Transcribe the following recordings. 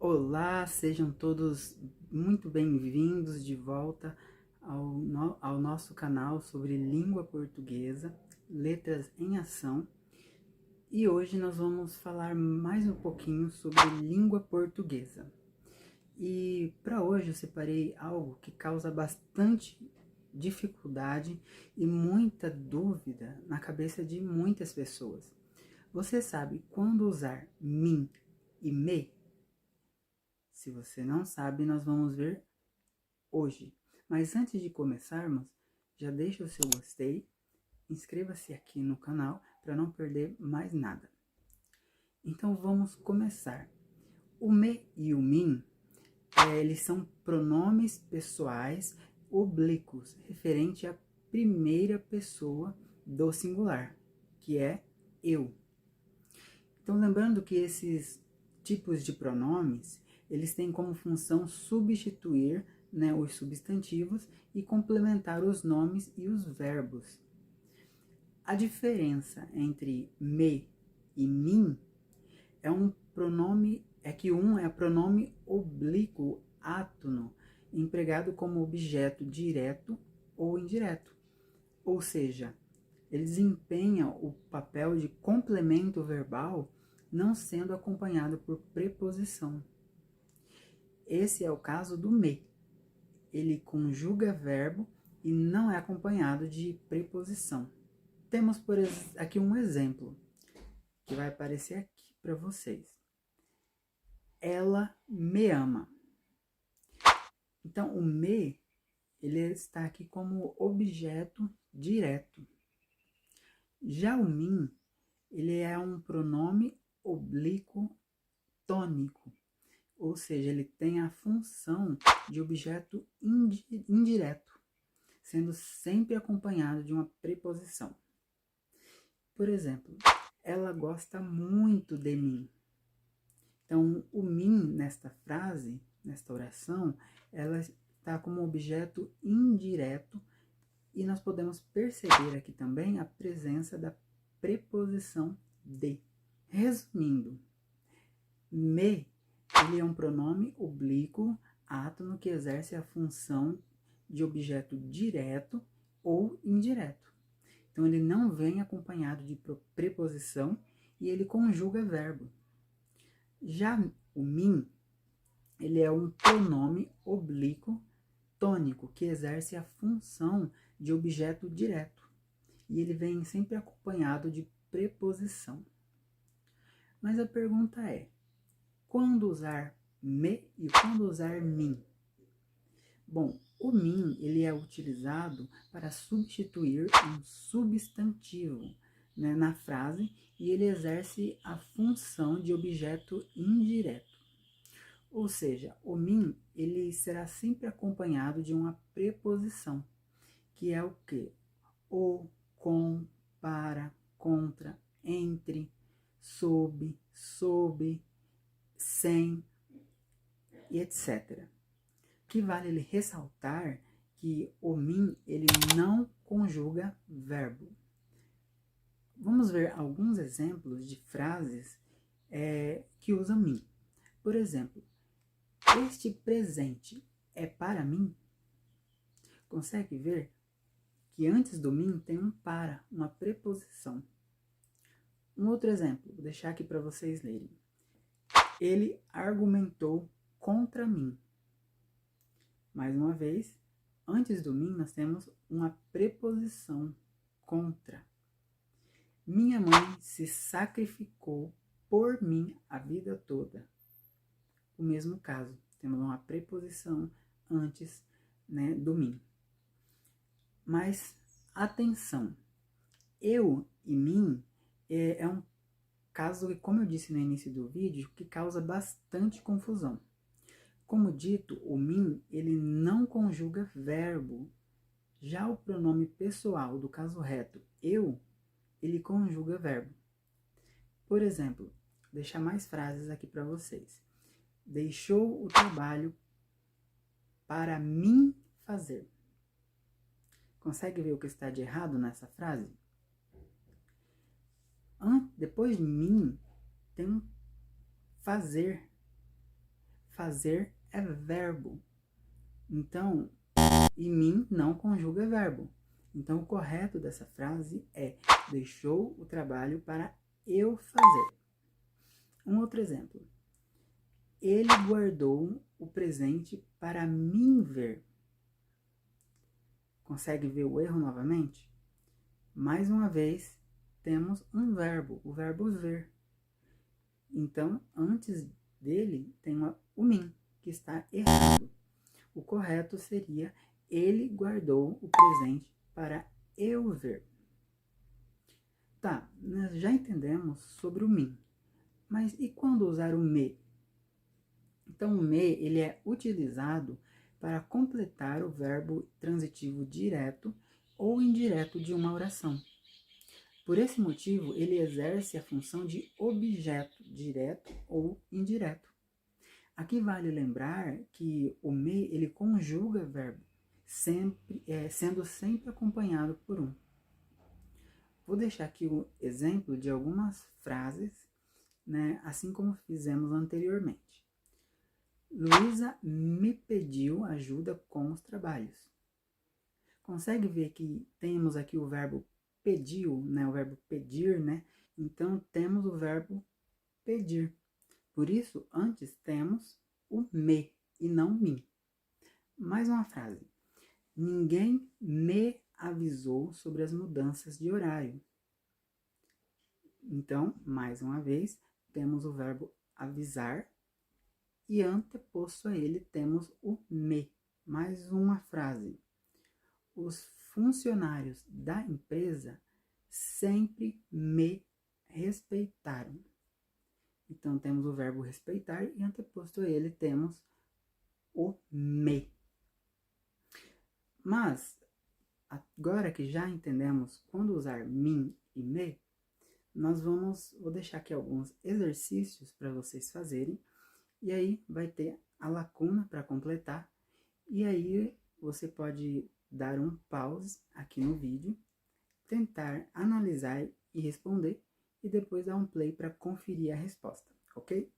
Olá, sejam todos muito bem-vindos de volta ao nosso canal sobre língua portuguesa, letras em ação. E hoje nós vamos falar mais um pouquinho sobre língua portuguesa. E para hoje eu separei algo que causa bastante dificuldade e muita dúvida na cabeça de muitas pessoas. Você sabe quando usar mim e me? Se você não sabe, nós vamos ver hoje. Mas antes de começarmos, já deixa o seu gostei, inscreva-se aqui no canal para não perder mais nada. Então vamos começar. O me e o mim, eles são pronomes pessoais oblíquos, referente à primeira pessoa do singular, que é eu. Então lembrando que esses tipos de pronomes, eles têm como função substituir, os substantivos e complementar os nomes e os verbos. A diferença entre me e mim é que um é pronome oblíquo átono, empregado como objeto direto ou indireto. Ou seja, ele desempenha o papel de complemento verbal, não sendo acompanhado por preposição. Esse é o caso do me. Ele conjuga verbo e não é acompanhado de preposição. Temos aqui um exemplo que vai aparecer aqui para vocês. Ela me ama. Então, o me, ele está aqui como objeto direto. Já o mim, ele é um pronome oblíquo tônico, ou seja, ele tem a função de objeto indireto, sendo sempre acompanhado de uma preposição. Por exemplo, ela gosta muito de mim. Então, o mim nesta frase, nesta oração, ela está como objeto indireto e nós podemos perceber aqui também a presença da preposição de. Resumindo, me, ele é um pronome oblíquo átono que exerce a função de objeto direto ou indireto. Então, ele não vem acompanhado de preposição e ele conjuga verbo. Já o mim, ele é um pronome oblíquo tônico que exerce a função de objeto direto. E ele vem sempre acompanhado de preposição. Mas a pergunta é, quando usar me e quando usar mim? Bom, o mim, ele é utilizado para substituir um substantivo, na frase, e ele exerce a função de objeto indireto. Ou seja, o mim, ele será sempre acompanhado de uma preposição, que é o quê? O, com, para, contra, entre, sob, sem e etc. Que vale ele ressaltar que o mim, ele não conjuga verbo. Vamos ver alguns exemplos de frases que usam mim. Por exemplo, este presente é para mim? Consegue ver que antes do mim tem um para, uma preposição. Um outro exemplo, vou deixar aqui para vocês lerem. Ele argumentou contra mim. Mais uma vez, antes do mim nós temos uma preposição, contra. Minha mãe se sacrificou por mim a vida toda. O mesmo caso, temos uma preposição antes, do mim. Mas, atenção, eu e mim é um caso, como eu disse no início do vídeo, que causa bastante confusão. Como dito, o mim, ele não conjuga verbo. Já o pronome pessoal do caso reto, eu, ele conjuga verbo. Por exemplo, vou deixar mais frases aqui para vocês. Deixou o trabalho para mim fazer. Consegue ver o que está de errado nessa frase? Depois de mim, tem um fazer. fazer é verbo. Então, e mim não conjuga verbo. Então, o correto dessa frase é: deixou o trabalho para eu fazer. Um outro exemplo. Ele guardou o presente para mim ver. Consegue ver o erro novamente? Mais uma vez, temos um verbo, o verbo ver. Então, antes dele tem o mim, que está errado. O correto seria: ele guardou o presente para eu ver. Tá, nós já entendemos sobre o mim. Mas e quando usar o me? Então, o me ele é utilizado para completar o verbo transitivo direto ou indireto de uma oração. Por esse motivo, ele exerce a função de objeto direto ou indireto. Aqui vale lembrar que o me ele conjuga verbo, sendo sempre acompanhado por um. Vou deixar aqui o exemplo de algumas frases, né, assim como fizemos anteriormente. Luísa me pediu ajuda com os trabalhos. Consegue ver que temos aqui o verbo pediu, né, o verbo pedir, né? Então, temos o verbo pedir. Por isso, antes temos o me e não mim. Mais uma frase. Ninguém me avisou sobre as mudanças de horário. Então, mais uma vez, temos o verbo avisar e anteposto a ele temos o me. Mais uma frase. Os funcionários da empresa sempre me respeitaram. Então, temos o verbo respeitar e anteposto a ele temos o me. Mas, agora que já entendemos quando usar mim e me, vou deixar aqui alguns exercícios para vocês fazerem. E aí vai ter a lacuna para completar. E aí você pode dar um pause aqui no vídeo, tentar analisar e responder, e depois dar um play para conferir a resposta, ok?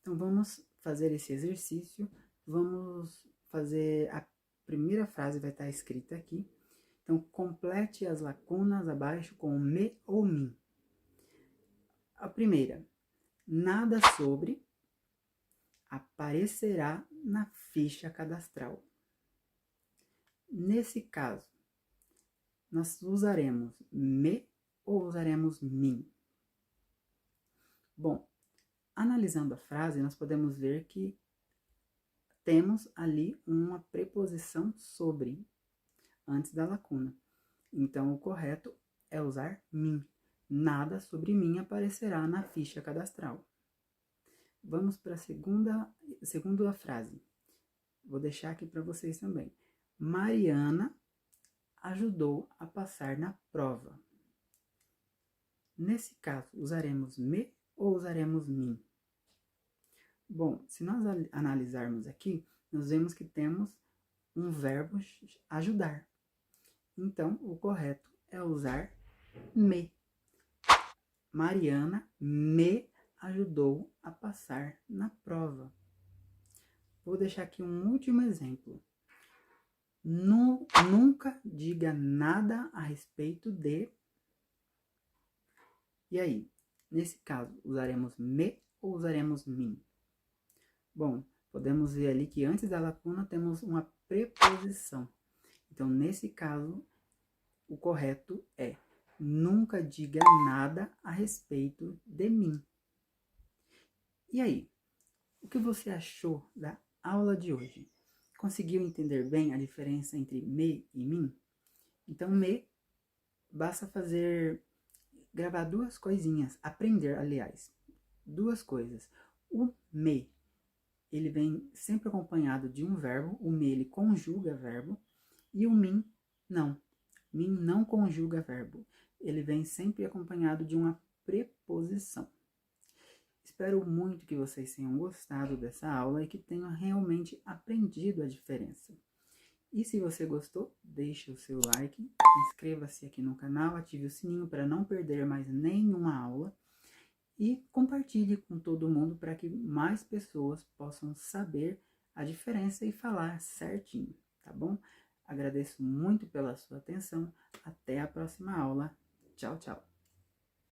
Então vamos fazer esse exercício. Vamos fazer a primeira frase, vai estar escrita aqui. Então complete as lacunas abaixo com me ou mim. A primeira, nada sobre aparecerá na ficha cadastral. Nesse caso, nós usaremos me ou usaremos mim? Bom, analisando a frase, nós podemos ver que temos ali uma preposição sobre, antes da lacuna. Então, o correto é usar mim. Nada sobre mim aparecerá na ficha cadastral. Vamos para a segunda frase. Vou deixar aqui para vocês também. Mariana ajudou a passar na prova. Nesse caso, usaremos me ou usaremos mim? Bom, se nós analisarmos aqui, nós vemos que temos um verbo ajudar. Então, o correto é usar me. Mariana me ajudou a passar na prova. Vou deixar aqui um último exemplo. Nunca diga nada a respeito de... E aí, nesse caso, usaremos me ou usaremos mim? Bom, podemos ver ali que antes da lacuna temos uma preposição. Então, nesse caso, o correto é nunca diga nada a respeito de mim. E aí, o que você achou da aula de hoje? Conseguiu entender bem a diferença entre me e mim? Então, me, basta gravar duas coisinhas, aprender, aliás, duas coisas. O me, ele vem sempre acompanhado de um verbo, o me, ele conjuga verbo, e o mim, não. Mim não conjuga verbo, ele vem sempre acompanhado de uma preposição. Espero muito que vocês tenham gostado dessa aula e que tenham realmente aprendido a diferença. E se você gostou, deixe o seu like, inscreva-se aqui no canal, ative o sininho para não perder mais nenhuma aula. e compartilhe com todo mundo para que mais pessoas possam saber a diferença e falar certinho, tá bom? Agradeço muito pela sua atenção. Até a próxima aula. Tchau, tchau.